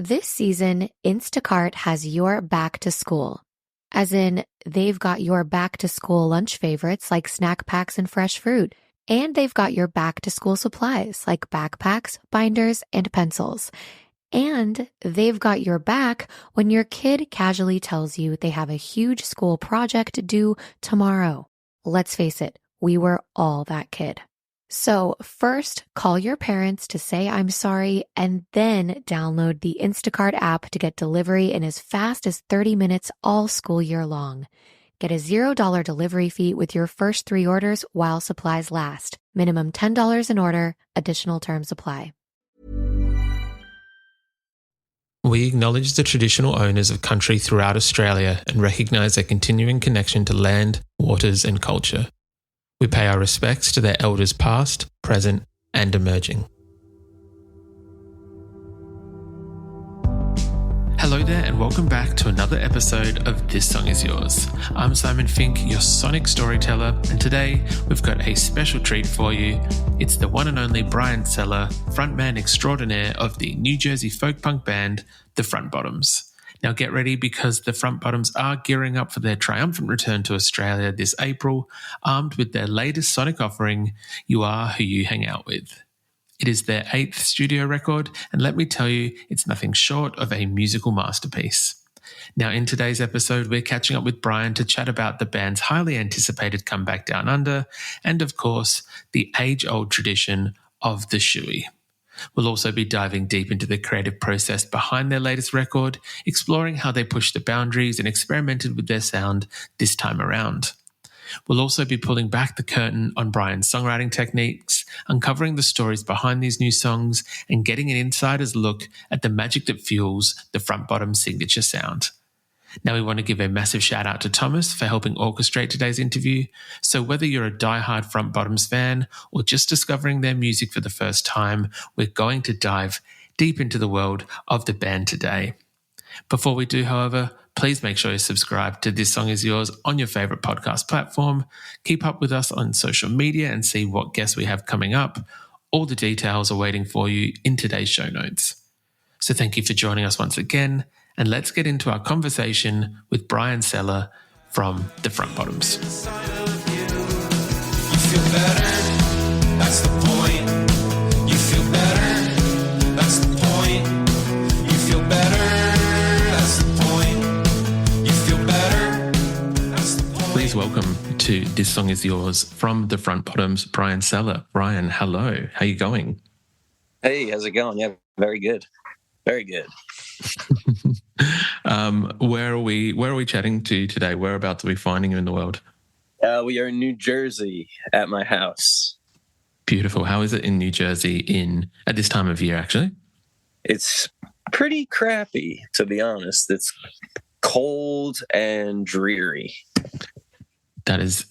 This season, Instacart has your back to school. As in, they've got your back to school lunch favorites like snack packs and fresh fruit. And they've got your back to school supplies like backpacks, binders, and pencils. And they've got your back when your kid casually tells you they have a huge school project due tomorrow. Let's face it, we were all that kid. So first, call your parents to say I'm sorry, and then download the Instacart app to get delivery in as fast as 30 minutes all school year long. Get a $0 delivery fee with your first 3 orders while supplies last. Minimum $10 an order. Additional terms apply. We acknowledge the traditional owners of country throughout Australia and recognise their continuing connection to land, waters and culture. We pay our respects to their elders past, present and emerging. Hello there and welcome back to another episode of This Song Is Yours. I'm Simon Fink, your sonic storyteller, and today we've got a special treat for you. It's the one and only Brian Sella, frontman extraordinaire of the New Jersey folk punk band, The Front Bottoms. Now get ready because the Front Bottoms are gearing up for their triumphant return to Australia this April, armed with their latest sonic offering, You Are Who You Hang Out With. It is their 8th studio record, and let me tell you, it's nothing short of a musical masterpiece. Now, in today's episode, we're catching up with Brian to chat about the band's highly anticipated comeback down under, and of course, the age-old tradition of the shoey. We'll also be diving deep into the creative process behind their latest record, exploring how they pushed the boundaries and experimented with their sound this time around. We'll also be pulling back the curtain on Brian's songwriting techniques, uncovering the stories behind these new songs, and getting an insider's look at the magic that fuels the Front Bottoms' signature sound. Now we want to give a massive shout out to Thomas for helping orchestrate today's interview. So whether you're a diehard Front Bottoms fan or just discovering their music for the first time, we're going to dive deep into the world of the band today. Before we do, however, please make sure you subscribe to This Song Is Yours on your favourite podcast platform. Keep up with us on social media and see what guests we have coming up. All the details are waiting for you in today's show notes. So thank you for joining us once again, and let's get into our conversation with Brian Sella from The Front Bottoms. You feel better, that's the point. You feel better, that's the point. You feel better, that's the point. You feel better, that's the point. Please welcome to This Song Is Yours from The Front Bottoms, Brian Sella. Brian, hello. How you going? Hey, how's it going? Yeah, very good. Very good. Where are we chatting to today? Whereabouts are we finding you in the world? We are in New Jersey at my house. Beautiful. How is it in New Jersey at this time of year, actually? It's pretty crappy, to be honest. It's cold and dreary. That is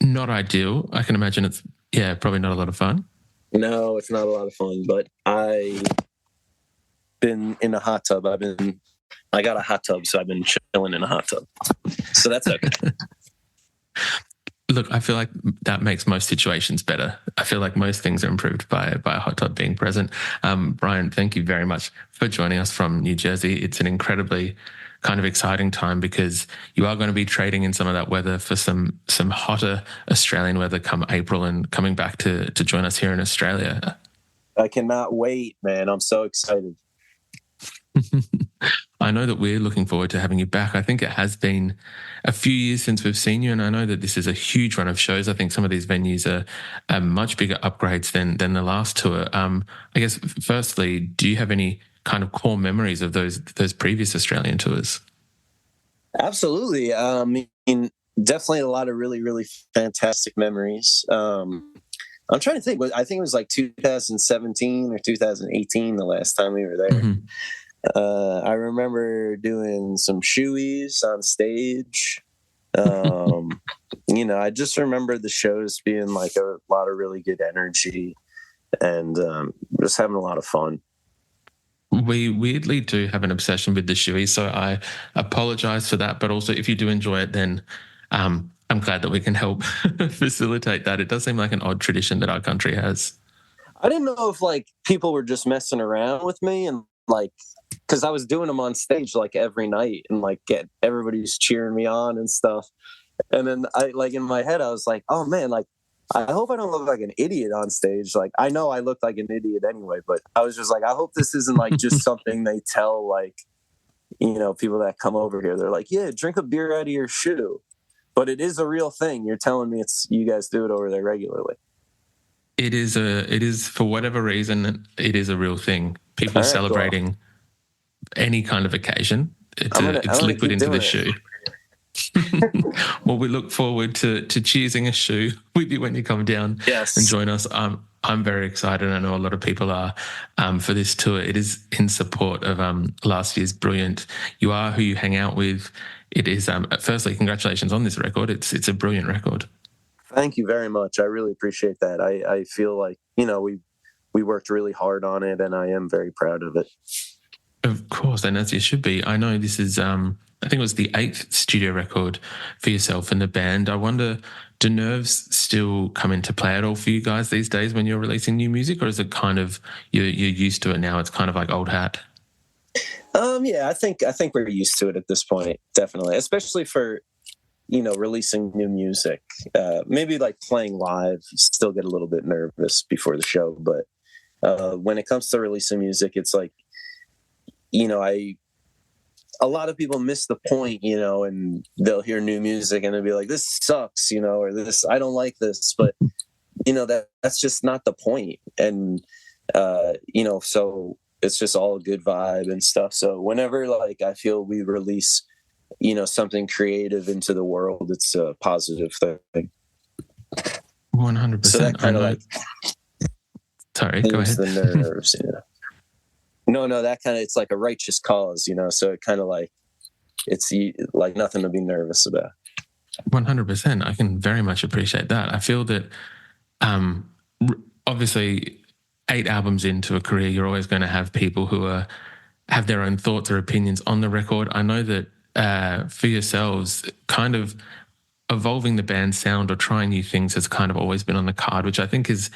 not ideal. I can imagine it's, probably not a lot of fun. No, it's not a lot of fun, but I've been in a hot tub. I got a hot tub, so I've been chilling in a hot tub. So that's okay. Look, I feel like that makes most situations better. I feel like most things are improved by a hot tub being present. Brian, thank you very much for joining us from New Jersey. It's an incredibly kind of exciting time because you are going to be trading in some of that weather for some hotter Australian weather come April and coming back to join us here in Australia. I cannot wait, man. I'm so excited. I know that we're looking forward to having you back. I think it has been a few years since we've seen you, and I know that this is a huge run of shows. I think some of these venues are much bigger upgrades than the last tour. I guess, firstly, do you have any kind of core memories of those previous Australian tours? Absolutely. I mean, definitely a lot of really, really fantastic memories. I'm trying to think. I think it was like 2017 or 2018 the last time we were there. Mm-hmm. I remember doing some shoeys on stage. I just remember the shows being like a lot of really good energy and just having a lot of fun. We weirdly do have an obsession with the shoey, so I apologize for that. But also, if you do enjoy it, then I'm glad that we can help facilitate that. It does seem like an odd tradition that our country has. I didn't know if like people were just messing around with me and like, because I was doing them on stage like every night, and like everybody's cheering me on and stuff. And then I, like, in my head, I was like, oh man, like, I hope I don't look like an idiot on stage. Like, I know I look like an idiot anyway, but I was just like, I hope this isn't like just something they tell, like, you know, people that come over here. They're like, yeah, drink a beer out of your shoe. But it is a real thing. You're telling me you guys do it over there regularly. It is for whatever reason, it is a real thing. People All right, celebrating cool. any kind of occasion. It's I'm liquid into the it. shoe. Well, we look forward to choosing a shoe with you when you come down and join us. I'm very excited. I know a lot of people are for this tour. It is in support of last year's brilliant You Are Who You Hang Out With. It is, firstly, congratulations on this record. It's a brilliant record. Thank you very much. I really appreciate that. I feel like, you know, we worked really hard on it, and I am very proud of it. Of course, and as you should be. I know this is, I think it was the 8th studio record for yourself and the band. I wonder, do nerves still come into play at all for you guys these days when you're releasing new music, or is it kind of you're used to it now? It's kind of like old hat. Yeah, I think we're used to it at this point, definitely, especially for, you know, releasing new music. Maybe like playing live, you still get a little bit nervous before the show, but when it comes to releasing music, it's like, you know, a lot of people miss the point, you know, and they'll hear new music and they'll be like, this sucks, you know, or this, I don't like this, but you know, that's just not the point. And, you know, so it's just all a good vibe and stuff. So whenever, like, I feel we release, you know, something creative into the world, it's a positive thing. 100%. So that kind of like, sorry, go ahead. The nerves, you know. No, that kind of, it's like a righteous cause, you know, so it kind of like, it's like nothing to be nervous about. 100%. I can very much appreciate that. I feel that obviously 8 albums into a career, you're always going to have people who have their own thoughts or opinions on the record. I know that for yourselves, kind of evolving the band's sound or trying new things has kind of always been on the card, which I think is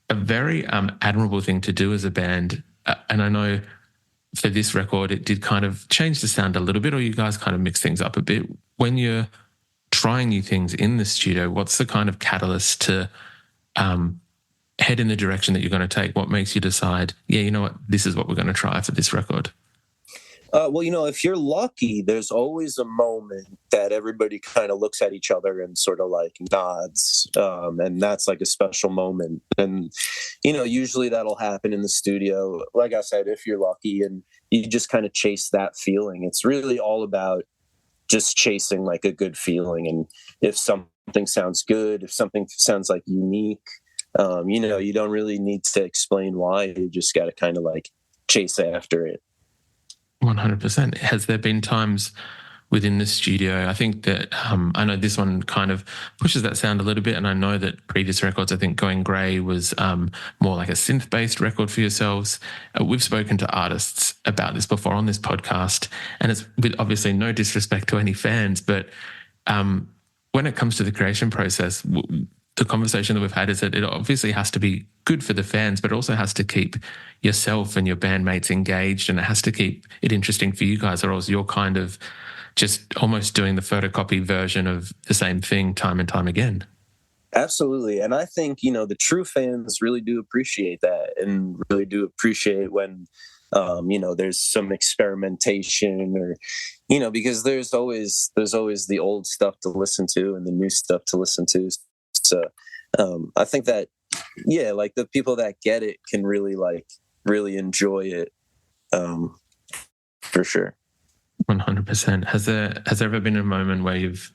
a very admirable thing to do as a band. And I know for this record, it did kind of change the sound a little bit, or you guys kind of mix things up a bit. When you're trying new things in the studio, what's the kind of catalyst to head in the direction that you're going to take? What makes you decide, yeah, you know what, this is what we're going to try for this record? Well, you know, if you're lucky, there's always a moment that everybody kind of looks at each other and sort of like nods. And that's like a special moment. And, you know, usually that'll happen in the studio. Like I said, if you're lucky, and you just kind of chase that feeling. It's really all about just chasing like a good feeling. And if something sounds good, if something sounds like unique, you know, you don't really need to explain why. You just got to kind of like chase after it. 100%. Has there been times within the studio, I think that I know this one kind of pushes that sound a little bit, and I know that previous records, I think Going Grey was more like a synth-based record for yourselves. We've spoken to artists about this before on this podcast, and it's with obviously no disrespect to any fans, but when it comes to the creation process, the conversation that we've had is that it obviously has to be good for the fans, but it also has to keep yourself and your bandmates engaged, and it has to keep it interesting for you guys, or else you're kind of just almost doing the photocopy version of the same thing time and time again. Absolutely. And I think, you know, the true fans really do appreciate that, and really do appreciate when, you know, there's some experimentation, or, you know, because there's always the old stuff to listen to and the new stuff to listen to. So I think that, yeah, like the people that get it can really enjoy it, for sure. 100%. Has there ever been a moment where you've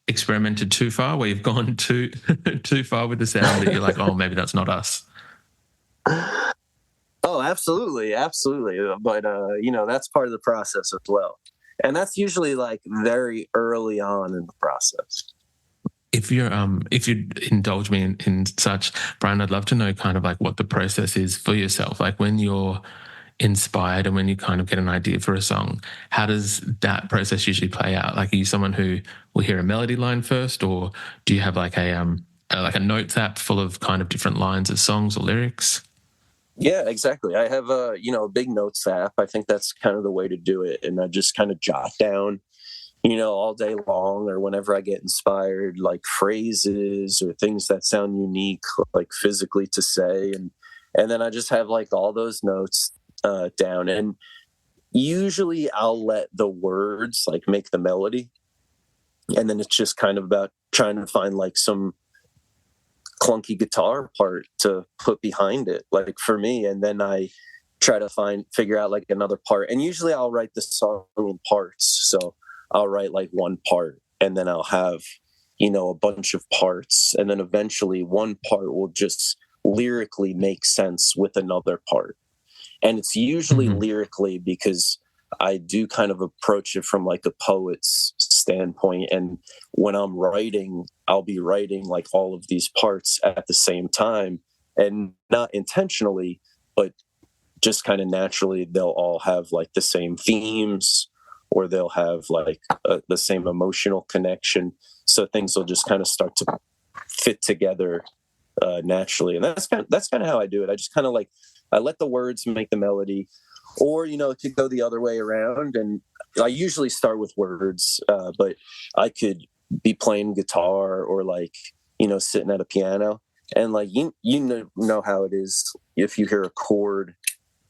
experimented too far, where you've gone too far with the sound that you're like, oh, maybe that's not us? Oh, absolutely. But, you know, that's part of the process as well. And that's usually like very early on in the process. If you'd indulge me in such, Brian, I'd love to know kind of like what the process is for yourself. Like when you're inspired and when you kind of get an idea for a song, how does that process usually play out? Like, are you someone who will hear a melody line first, or do you have like a notes app full of kind of different lines of songs or lyrics? Yeah, exactly. I have a big notes app. I think that's kind of the way to do it. And I just kind of jot down, all day long or whenever I get inspired, like phrases or things that sound unique, like physically to say. And then I just have like all those notes down. And usually I'll let the words like make the melody. And then it's just kind of about trying to find like some clunky guitar part to put behind it, like for me. And then I try to figure out like another part. And usually I'll write the song in parts. So I'll write like one part and then I'll have, a bunch of parts. And then eventually one part will just lyrically make sense with another part. And it's usually lyrically because I do kind of approach it from like a poet's standpoint. And when I'm writing, I'll be writing like all of these parts at the same time, and not intentionally, but just kind of naturally, they'll all have like the same themes, or they'll have like the same emotional connection. So things will just kind of start to fit together naturally. And that's kind of how I do it. I just kind of like, I let the words make the melody, or, it could go the other way around. And I usually start with words, but I could be playing guitar or like, sitting at a piano. And like, you know how it is. If you hear a chord,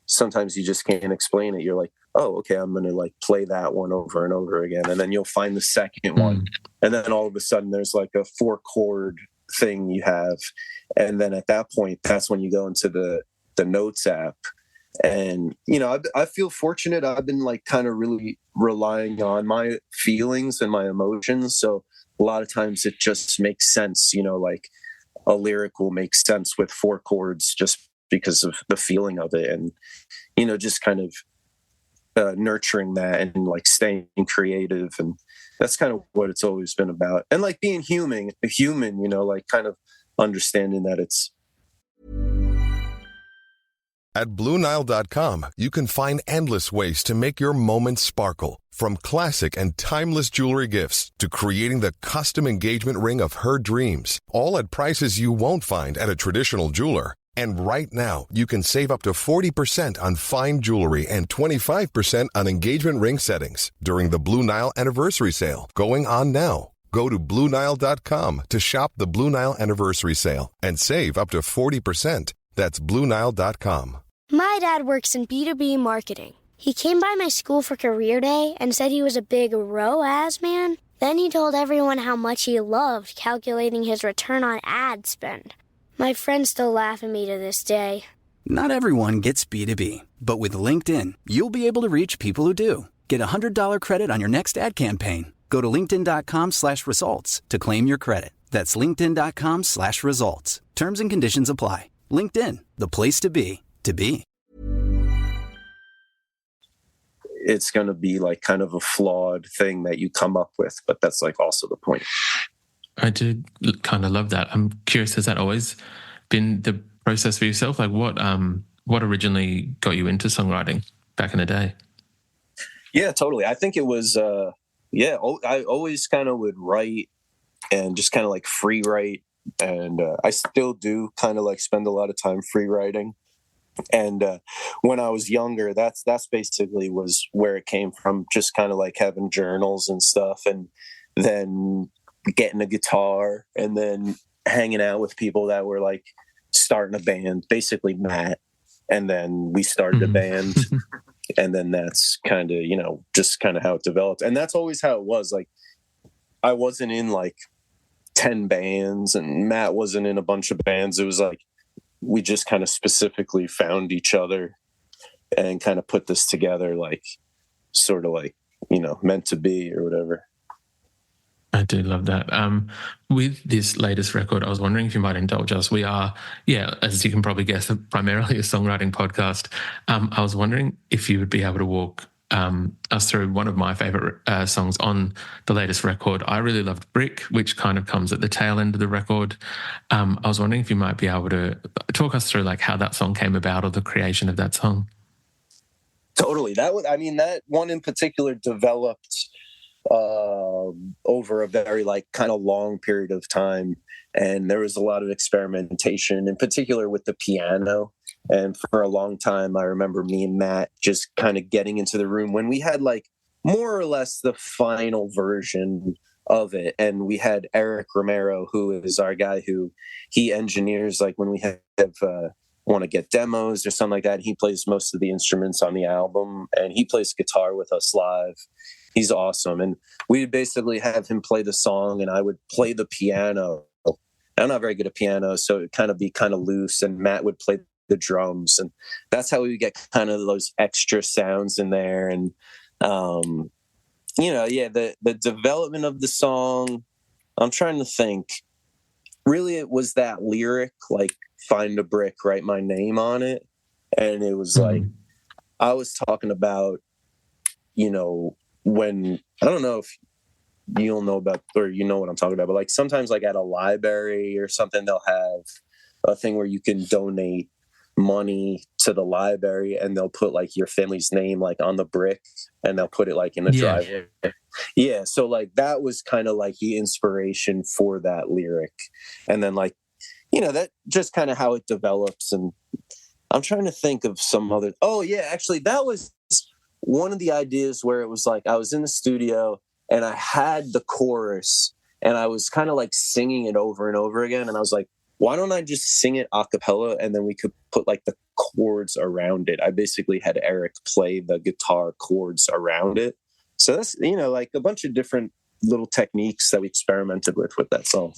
sometimes you just can't explain it. You're like, oh, okay, I'm going to like play that one over and over again. And then you'll find the second one. And then all of a sudden there's like a 4-chord thing you have. And then at that point, that's when you go into the notes app. And, I feel fortunate. I've been like kind of really relying on my feelings and my emotions. So a lot of times it just makes sense, like a lyric will make sense with 4 chords just because of the feeling of it. And, just kind of nurturing that and like staying creative. And that's kind of what it's always been about. And like being human, like kind of understanding that it's. At BlueNile.com, you can find endless ways to make your moments sparkle. From classic and timeless jewelry gifts to creating the custom engagement ring of her dreams, all at prices you won't find at a traditional jeweler. And right now, you can save up to 40% on fine jewelry and 25% on engagement ring settings during the Blue Nile Anniversary Sale, going on now. Go to BlueNile.com to shop the Blue Nile Anniversary Sale and save up to 40%. That's BlueNile.com. My dad works in B2B marketing. He came by my school for career day and said he was a big ROAS man. Then he told everyone how much he loved calculating his return on ad spend. My friends still laugh at me to this day. Not everyone gets B2B, but with LinkedIn, you'll be able to reach people who do. Get a $100 credit on your next ad campaign. Go to linkedin.com/results to claim your credit. That's linkedin.com/results. Terms and conditions apply. LinkedIn, the place to be, to be. It's going to be like kind of a flawed thing that you come up with, but that's like also the point. I do kind of love that. I'm curious, has that always been the process for yourself? Like what originally got you into songwriting back in the day? Yeah, totally. I think it was, I always kind of would write and just kind of like free write. And I still do kind of like spend a lot of time free writing. And when I was younger, that's basically was where it came from, just kind of like having journals and stuff, and then getting a guitar and then hanging out with people that were like starting a band, basically Matt. And then we started a band. And then that's kind of, just kind of how it developed. And that's always how it was. Like I wasn't in like 10 bands and Matt wasn't in a bunch of bands. It was like we just kind of specifically found each other and kind of put this together, like sort of like, meant to be or whatever. I do love that. With this latest record, I was wondering if you might indulge us. We are, as you can probably guess, primarily a songwriting podcast. I was wondering if you would be able to walk us through one of my favorite songs on the latest record. I really loved Brick, which kind of comes at the tail end of the record. I was wondering if you might be able to talk us through like how that song came about or the creation of that song. Totally. That one in particular developed over a very like kind of long period of time. And there was a lot of experimentation, in particular with the piano. And for a long time, I remember me and Matt just kind of getting into the room when we had like more or less the final version of it. And we had Eric Romero, who is our guy who he engineers, like when we have want to get demos or something like that. He plays most of the instruments on the album, and he plays guitar with us live. He's awesome. And we'd basically have him play the song, and I would play the piano. I'm not very good at piano, so it'd kind of be kind of loose, and Matt would play the drums. And that's how we would get kind of those extra sounds in there. And, the development of the song, I'm trying to think. Really, it was that lyric, like, find a brick, write my name on it. And it was like, I was talking about, when, I don't know if you'll know about, or you know what I'm talking about, but like sometimes like at a library or something, they'll have a thing where you can donate money to the library, and they'll put like your family's name like on the brick, and they'll put it like in the driveway. Yeah. So like that was kind of like the inspiration for that lyric. And then like, that just kind of how it develops. And I'm trying to think of some other, actually that was one of the ideas where it was like, I was in the studio and I had the chorus and I was kind of like singing it over and over again. And I was like, why don't I just sing it a cappella, and then we could put like the chords around it. I basically had Eric play the guitar chords around it. So that's, like a bunch of different little techniques that we experimented with that song.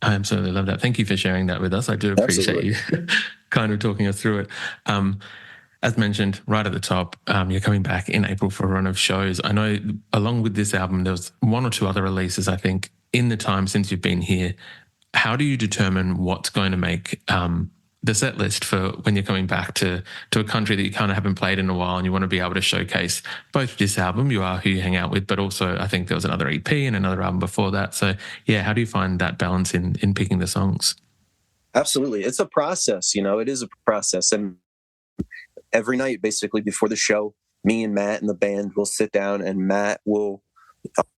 I absolutely love that. Thank you for sharing that with us. I do appreciate you kind of talking us through it. As mentioned right at the top, you're coming back in April for a run of shows. I know along with this album, there was one or two other releases, I think, in the time since you've been here. How do you determine what's going to make the set list for when you're coming back to a country that you kind of haven't played in a while, and you want to be able to showcase both this album, You Are Who You Hang Out With, but also I think there was another EP and another album before that. So yeah, how do you find that balance in picking the songs? Absolutely. It's a process, it is a process. And every night, basically before the show, me and Matt and the band will sit down, and Matt will,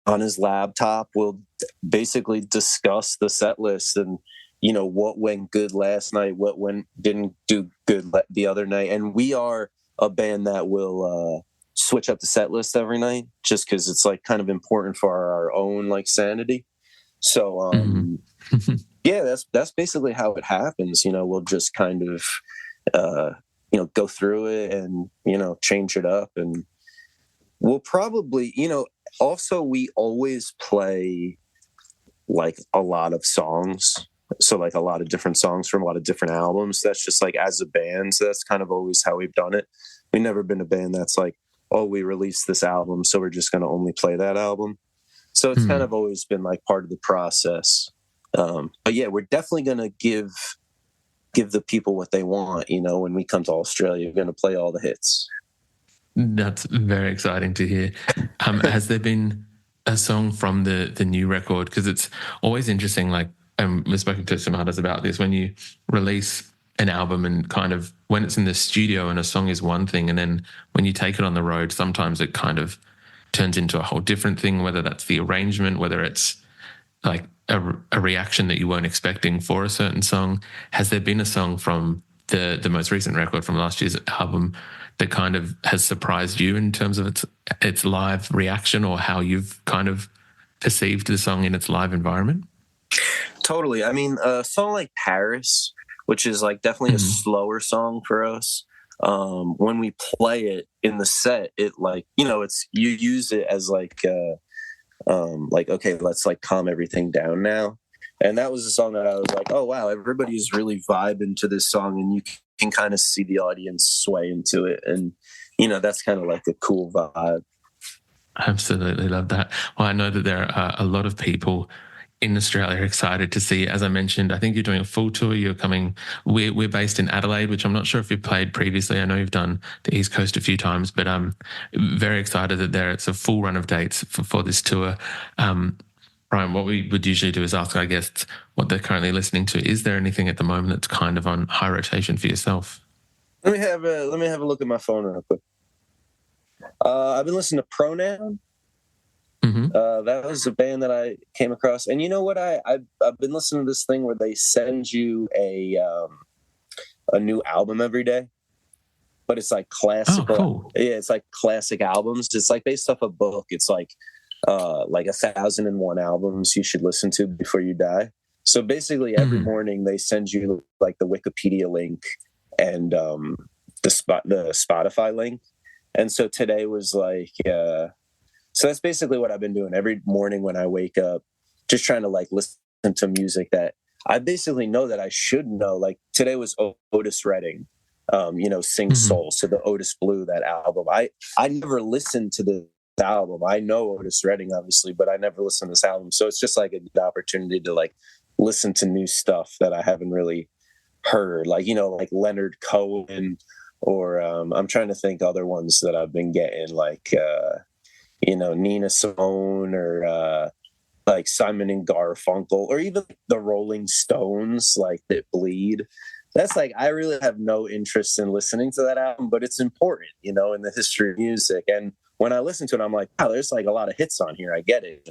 on his laptop, will basically discuss the set list and, what went good last night, what didn't do good the other night. And we are a band that will switch up the set list every night, just because it's like kind of important for our own like sanity. So that's basically how it happens. We'll just kind of go through it and change it up, and we'll probably also we always play like a lot of songs. So like a lot of different songs from a lot of different albums. That's just like as a band. So that's kind of always how we've done it. We've never been a band that's like, oh, we released this album, so we're just going to only play that album. So it's kind of always been like part of the process. But yeah, we're definitely going to give the people what they want. When we come to Australia, we're going to play all the hits. That's very exciting to hear. Has there been a song from the new record? Because it's always interesting, like, we've spoken to some others about this, when you release an album and kind of when it's in the studio and a song is one thing, and then when you take it on the road, sometimes it kind of turns into a whole different thing, whether that's the arrangement, whether it's like a reaction that you weren't expecting for a certain song. Has there been a song from the most recent record from last year's album that kind of has surprised you in terms of its live reaction, or how you've kind of perceived the song in its live environment? Totally. I mean, a song like Paris, which is like definitely a slower song for us. When we play it in the set, it like, it's, you use it as like okay, let's like calm everything down now. And that was a song that I was like, oh wow, everybody's really vibing to this song, and you can kind of see the audience sway into it. And, that's kind of like a cool vibe. I absolutely love that. Well, I know that there are a lot of people in Australia excited to see, as I mentioned, I think you're doing a full tour. You're coming, we're based in Adelaide, which I'm not sure if you've played previously. I know you've done the East Coast a few times, but I'm very excited that it's a full run of dates for this tour. Brian, what we would usually do is ask our guests what they're currently listening to. Is there anything at the moment that's kind of on high rotation for yourself? Let me have a look at my phone real quick. I've been listening to Pronoun. That was a band that I came across. And you know what? I've been listening to this thing where they send you a a new album every day, but it's like classical. Oh, cool. Yeah, it's like classic albums. It's like based off a book. It's like 1,001 albums you should listen to before you die. So basically every morning they send you like the Wikipedia link and the Spotify link. And so today was like, so that's basically what I've been doing every morning when I wake up, just trying to like listen to music that I basically know that I should know. Like today was Otis Redding, Sing Soul. So the Otis Blue, that album. I never listened to the album. I know Otis Redding, obviously, but I never listened to this album. So it's just like a good opportunity to like listen to new stuff that I haven't really heard, like, like Leonard Cohen, or I'm trying to think other ones that I've been getting, like, Nina Simone, or like Simon and Garfunkel, or even the Rolling Stones, like That Bleed. That's like, I really have no interest in listening to that album, but it's important, in the history of music. And when I listen to it, I'm like, wow, there's like a lot of hits on here. I get it,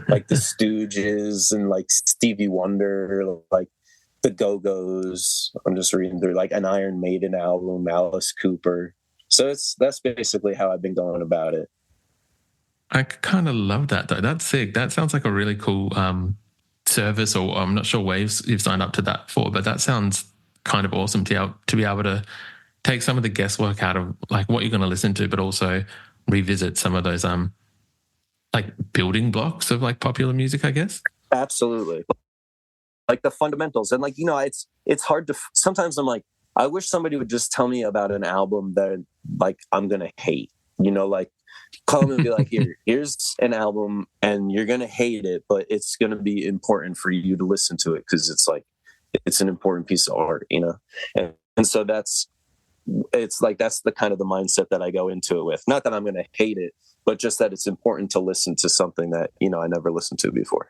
like the Stooges and like Stevie Wonder, like the Go-Go's. I'm just reading through like an Iron Maiden album, Alice Cooper. So that's basically how I've been going about it. I kind of love that though. That's sick. That sounds like a really cool service, or I'm not sure waves you've signed up to that for, but that sounds kind of awesome to be able to take some of the guesswork out of like what you're going to listen to, but also revisit some of those like building blocks of like popular music, I guess. Absolutely. Like the fundamentals. And like, it's hard to, sometimes I'm like, I wish somebody would just tell me about an album that like I'm going to hate, like call me and be like, here's an album and you're going to hate it, but it's going to be important for you to listen to it because it's like, it's an important piece of art, and so that's the kind of the mindset that I go into it with. Not that I'm going to hate it, but just that it's important to listen to something that, I never listened to before.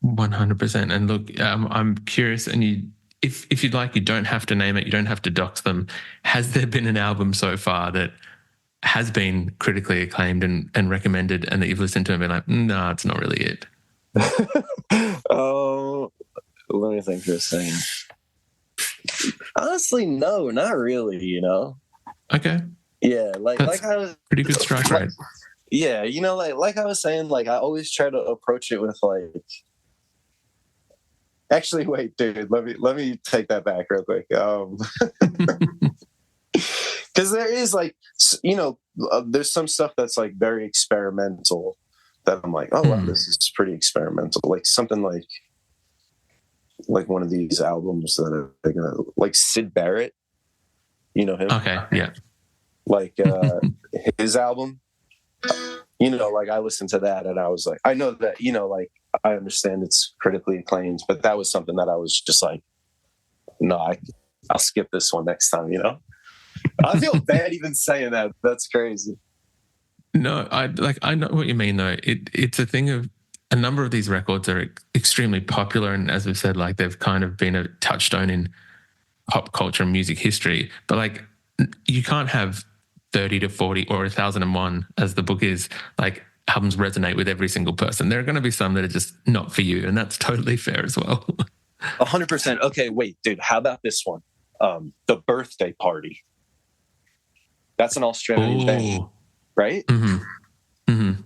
100%. And look, I'm curious, and if you'd like, you don't have to name it, you don't have to dox them. Has there been an album so far that has been critically acclaimed and recommended, and that you've listened to and been like, no, it's not really it? Oh, let me think for a second. Honestly, no, not really, Okay. Yeah, like I was pretty good strike rate. Yeah, like I was saying, like I always try to approach it with like. Actually, wait, dude. Let me take that back real quick. Because there is like, there's some stuff that's like very experimental that I'm like, oh wow, this is pretty experimental. Like something like one of these albums that are like Syd Barrett. You know him? Okay, yeah. Like his album. Like I listened to that and I was like, I know that, like I understand it's critically acclaimed, but that was something that I was just like, no, I'll skip this one next time, I feel bad even saying that. That's crazy. No, I know what you mean though. It's a thing of a number of these records are extremely popular, and as we've said, like they've kind of been a touchstone in pop culture and music history. But like you can't have 30 to 40 or 1,001, as the book is, like albums resonate with every single person. There are going to be some that are just not for you, and that's totally fair as well. 100%. Okay, wait, dude, how about this one? The Birthday Party. That's an Australian band, right? Mm-hmm. Mm-hmm.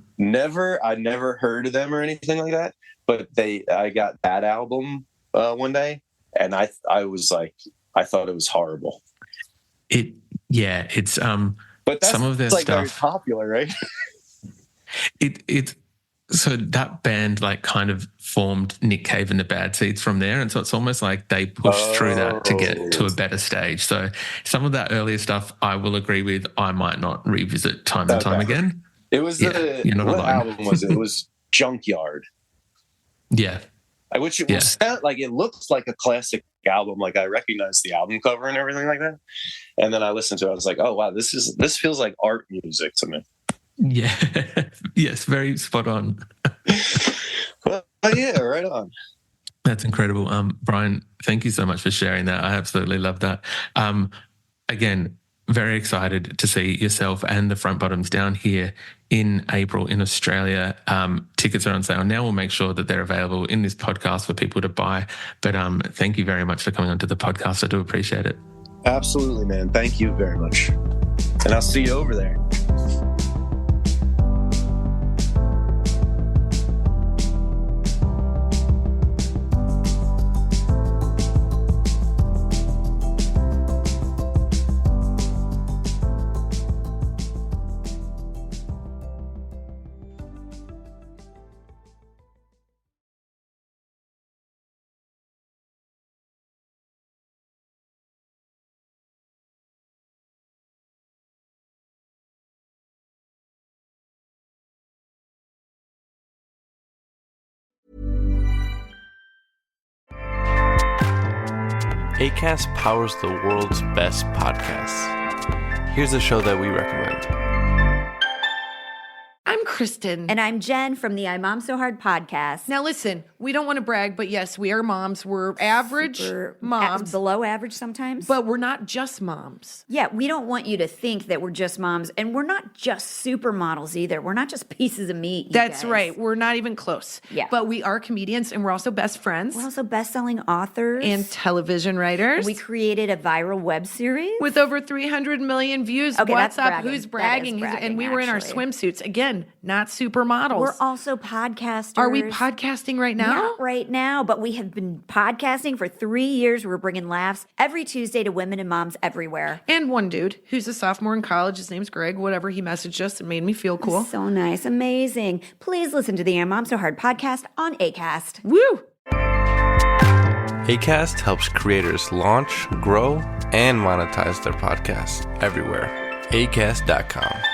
I never heard of them or anything like that, but I got that album one day, and I was like, I thought it was horrible. It's but that's some of their like stuff very popular, right? So that band like kind of formed Nick Cave and the Bad Seeds from there, and so it's almost like they pushed through that to get to a better stage. So some of that earlier stuff I will agree with. I might not revisit time and time again. It was you're not what alone. album was it? It was Junkyard. Yeah. Which it was like, it looks like a classic album. Like I recognize the album cover and everything like that. And then I listened to it. I was like, oh wow, this feels like art music to me. Yeah. Yes. Very spot on. Well, yeah, right on. That's incredible. Brian, thank you so much for sharing that. I absolutely love that. Again, very excited to see yourself and the Front Bottoms down here in April in Australia. Tickets are on sale now. We'll make sure that they're available in this podcast for people to buy. But thank you very much for coming onto the podcast. I do appreciate it. Absolutely, man. Thank you very much. And I'll see you over there. Acast powers the world's best podcasts. Here's a show that we recommend. I'm Kristen. And I'm Jen from the I Mom So Hard podcast. Now listen, we don't want to brag, but yes, we are moms. We're average moms. Below average sometimes. But we're not just moms. Yeah, we don't want you to think that we're just moms. And we're not just supermodels either. We're not just pieces of meat, That's right. We're not even close. Yeah. But we are comedians and we're also best friends. We're also best-selling authors. And television writers. And we created a viral web series. With over 300 million views. Okay, What's that's up? bragging. Who's bragging? That is bragging, And we were in our actually. swimsuits. Again, not supermodels. We're also podcasters. Are we podcasting right now? Not right now, but we have been podcasting for 3 years. We're bringing laughs every Tuesday to women and moms everywhere. And one dude who's a sophomore in college, his name's Greg, whatever, he messaged us and made me feel cool. So nice. Amazing. Please listen to the I Mom So Hard podcast on Acast. Woo! Acast helps creators launch, grow, and monetize their podcasts everywhere. Acast.com.